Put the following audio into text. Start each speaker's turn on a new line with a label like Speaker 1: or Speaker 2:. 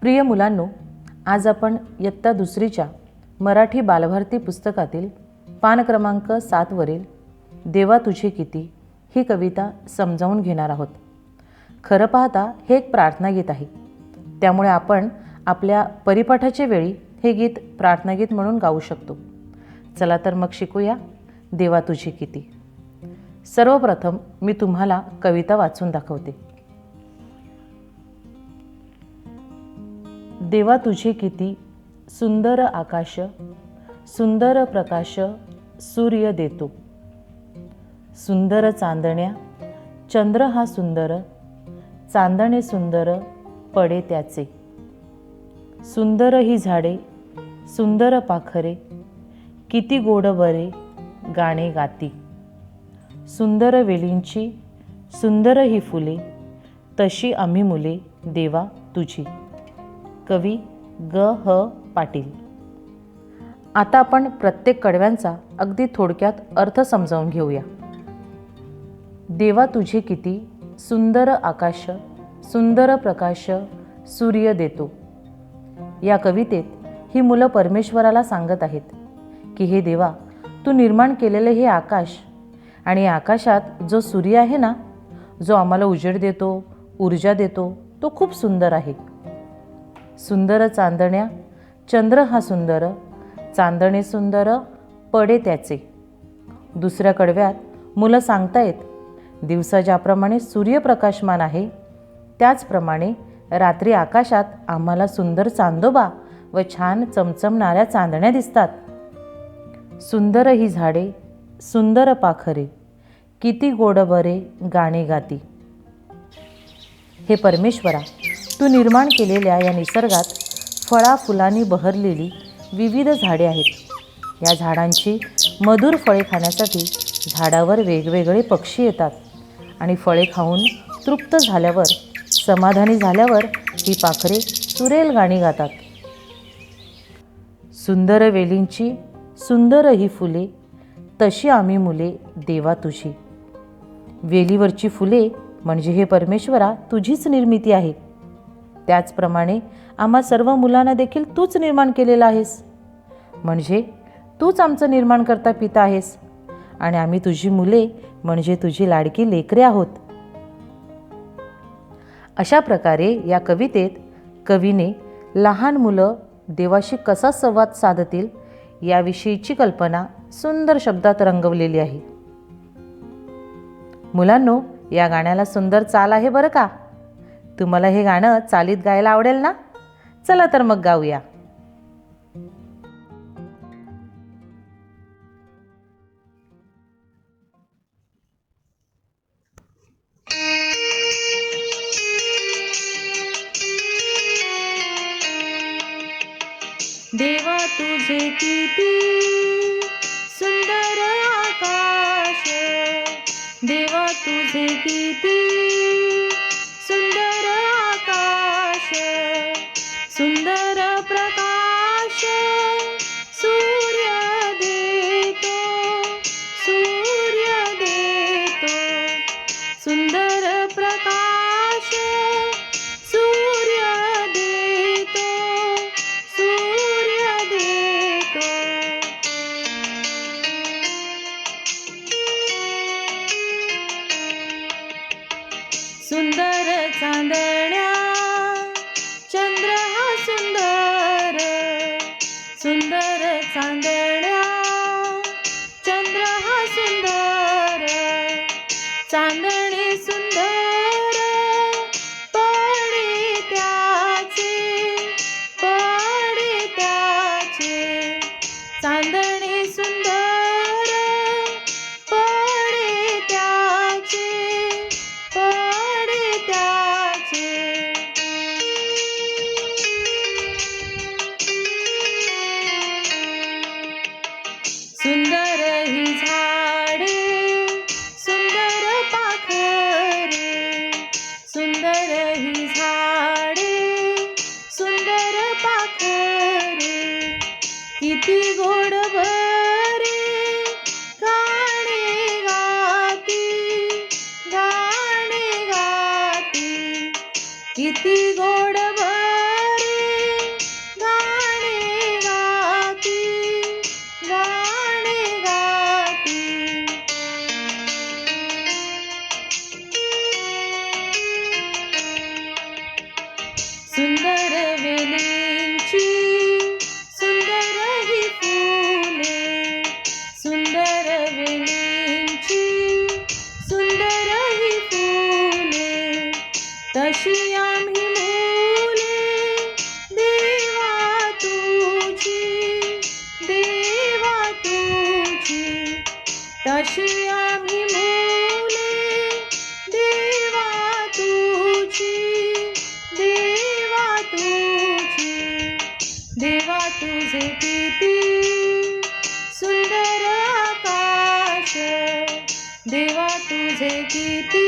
Speaker 1: प्रिय मुलांनो, आज आपण इयत्ता दुसरीच्या मराठी बालभारती पुस्तकातील पान क्रमांक 7 वरील देवा तुझे किती ही कविता समजावून घेणार आहोत. खरं पाहता हे एक प्रार्थना गीत आहे, त्यामुळे आपण आपल्या परिपाठाच्या वेळी हे गीत प्रार्थना गीत म्हणून गाऊ शकतो. चला तर मग शिकूया देवा तुझे किती. सर्वप्रथम मी तुम्हाला कविता वाचून दाखवते. देवा तुझे किती सुंदर आकाश, सुंदर प्रकाश सूर्य देतो. सुंदर चांदण्या चंद्र हा सुंदर, चांदणे सुंदर पडे त्याचे. सुंदर ही झाडे सुंदर पाखरे, किती गोड बरे गाणे गाती. सुंदर वेलींची सुंदर ही फुले, तशी आम्ही मुले देवा तुझी. कवी ग ह पाटील. आता आपण प्रत्येक कडव्यांचा अगदी थोडक्यात अर्थ समजावून घेऊया. देवा तुझे किती सुंदर आकाश, सुंदर प्रकाश सूर्य देतो. या कवितेत ही मुलं परमेश्वराला सांगत आहेत की हे देवा, तू निर्माण केलेले हे आकाश आणि आकाशात जो सूर्य आहे ना, जो आम्हाला उजेड देतो, ऊर्जा देतो, तो खूप सुंदर आहे. सुंदर चांदण्या चंद्र हा सुंदर, चांदणे सुंदर पडे त्याचे. दुसऱ्या कडव्यात मुलं सांगतायत, दिवसा ज्याप्रमाणे सूर्यप्रकाशमान आहे त्याचप्रमाणे रात्री आकाशात आम्हाला सुंदर चांदोबा व छान चमचमणाऱ्या चांदण्या दिसतात. सुंदर ही झाडे सुंदर पाखरे, किती गोड बरे गाणे गाती. हे परमेश्वरा, तू निर्माण केलेल्या या निसर्गात फळा फुलांनी बहरलेली विविध झाडे आहेत. या झाडांची मधुर फळे खाण्यासाठी झाडावर वेगवेगळे पक्षी येतात आणि फळे खाऊन तृप्त झाल्यावर, समाधानी झाल्यावर ही पाखरे सुरेल गाणी गातात. सुंदर वेलींची सुंदर ही फुले, तशी आम्ही मुले देवा तुझी. वेलीवरची फुले म्हणजे हे परमेश्वरा तुझीच निर्मिती आहे. त्याचप्रमाणे आम्हा सर्व मुलांना देखील तूच निर्माण केलेलं आहेस, म्हणजे तूच आमचं निर्माणकर्ता पिता आहेस आणि आम्ही तुझी मुले म्हणजे तुझी लाडकी लेकरे आहोत. अशा प्रकारे या कवितेत कवीने लहान मुलं देवाशी कसा संवाद साधतील याविषयीची कल्पना सुंदर शब्दात रंगवलेली आहे. मुलांनो, या गाण्याला सुंदर चाल आहे बरं का. तुम्हाला हे गाणं चालीत गायला आवडेल ना? चला तर मग गाऊया.
Speaker 2: देवा तुझे किती सुंदर आकाश, देवा तुझे किती सुंदर आकाश, सुंदर प्रकाश सूर्य देतो, सूर्य देतो. सुंदर प्रकाश सूर्य देतो, सूर्य देतो. सुंदर चांदण्या चंद्र हा सुंदर, सुंदर चांदण्या चंद्र हा सुंदर, चांदणे सुंदर पडे त्याचे, पडे त्याचे. चांदणे सुंदर पडे त्याचे, पडे त्याचे. सुंदर ही झाडे सुंदर पाखरे, सुंदर ही झाडे सुंदर पाखरे, किती गोड बरे गाणे गाती, गाणे गाती. किती गोड बरे तशी आम्ही मुले देवा तुझी, देवा तुझी, तशी आम्ही मुले देवा तुझी, देवा तुझी. देवा तुझे किती सुंदर आकाश, देवा तुझे किती